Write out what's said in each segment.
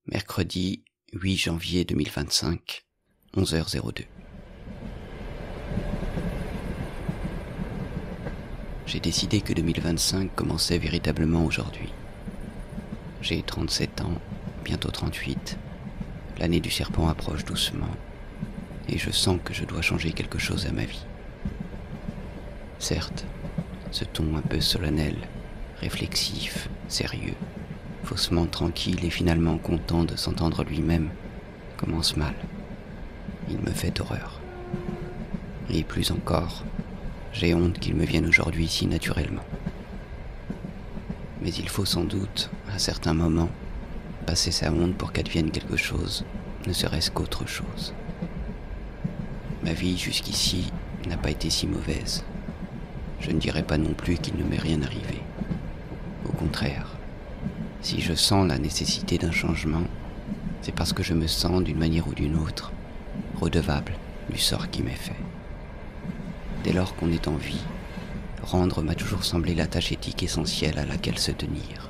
Mercredi 8 janvier 2025, 11h02. J'ai décidé que 2025 commençait véritablement aujourd'hui. J'ai 37 ans, bientôt 38. L'année du serpent approche doucement, et je sens que je dois changer quelque chose à ma vie. Certes, ce ton un peu solennel, réflexif, sérieux, faussement tranquille et finalement content de s'entendre lui-même, commence mal. Il me fait horreur. Et plus encore, j'ai honte qu'il me vienne aujourd'hui si naturellement. Mais il faut sans doute, à certains moments, passer sa honte pour qu'advienne quelque chose, ne serait-ce qu'autre chose. Ma vie jusqu'ici n'a pas été si mauvaise. Je ne dirais pas non plus qu'il ne m'est rien arrivé. Au contraire, si je sens la nécessité d'un changement, c'est parce que je me sens, d'une manière ou d'une autre, redevable du sort qui m'est fait. Dès lors qu'on est en vie, rendre m'a toujours semblé la tâche éthique essentielle à laquelle se tenir.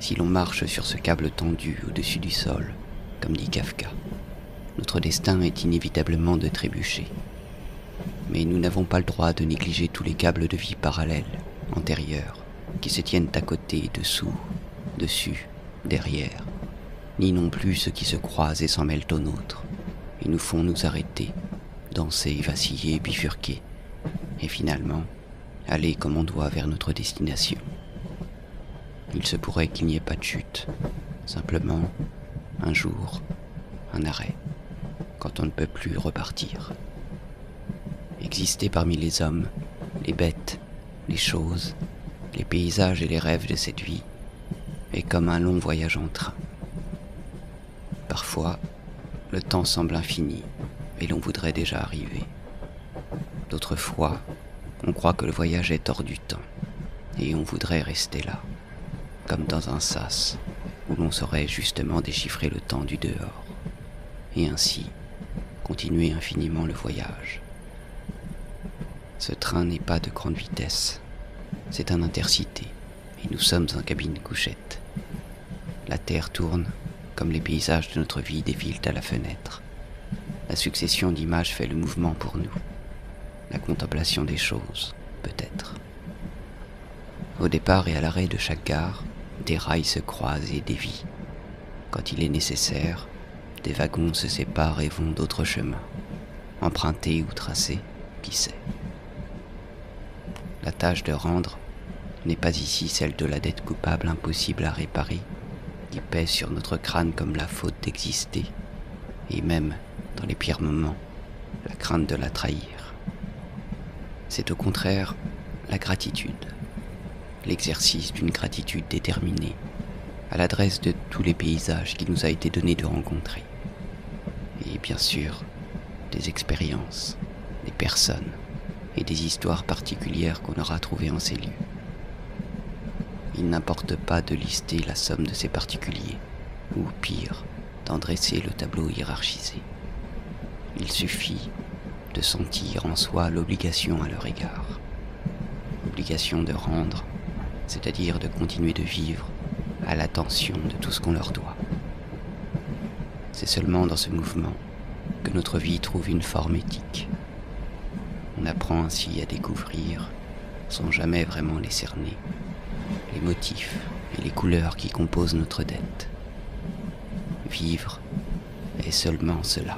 Si l'on marche sur ce câble tendu au-dessus du sol, comme dit Kafka, notre destin est inévitablement de trébucher. Mais nous n'avons pas le droit de négliger tous les câbles de vie parallèles, antérieurs, qui se tiennent à côté, dessous, dessus, derrière, ni non plus ceux qui se croisent et s'en mêlent aux nôtres, et nous font nous arrêter, danser, vaciller, bifurquer, et finalement, aller comme on doit vers notre destination. Il se pourrait qu'il n'y ait pas de chute, simplement, un jour, un arrêt, quand on ne peut plus repartir. Exister parmi les hommes, les bêtes, les choses, les paysages et les rêves de cette vie est comme un long voyage en train. Parfois, le temps semble infini et l'on voudrait déjà arriver. D'autres fois, on croit que le voyage est hors du temps et on voudrait rester là, comme dans un sas où l'on saurait justement déchiffrer le temps du dehors et ainsi continuer infiniment le voyage. Ce train n'est pas de grande vitesse, c'est un intercité, et nous sommes en cabine couchette. La terre tourne, comme les paysages de notre vie défilent à la fenêtre. La succession d'images fait le mouvement pour nous. La contemplation des choses, peut-être. Au départ et à l'arrêt de chaque gare, des rails se croisent et dévient. Quand il est nécessaire, des wagons se séparent et vont d'autres chemins. Empruntés ou tracés, qui sait. La tâche de rendre n'est pas ici celle de la dette coupable impossible à réparer, qui pèse sur notre crâne comme la faute d'exister, et même, dans les pires moments, la crainte de la trahir. C'est au contraire la gratitude, l'exercice d'une gratitude déterminée, à l'adresse de tous les paysages qu'il nous a été donné de rencontrer, et bien sûr, des expériences, des personnes, et des histoires particulières qu'on aura trouvées en ces lieux. Il n'importe pas de lister la somme de ces particuliers, ou pire, d'en dresser le tableau hiérarchisé. Il suffit de sentir en soi l'obligation à leur égard. L'obligation de rendre, c'est-à-dire de continuer de vivre à l'attention de tout ce qu'on leur doit. C'est seulement dans ce mouvement que notre vie trouve une forme éthique. On apprend ainsi à découvrir, sans jamais vraiment les cerner, les motifs et les couleurs qui composent notre dette. Vivre est seulement cela.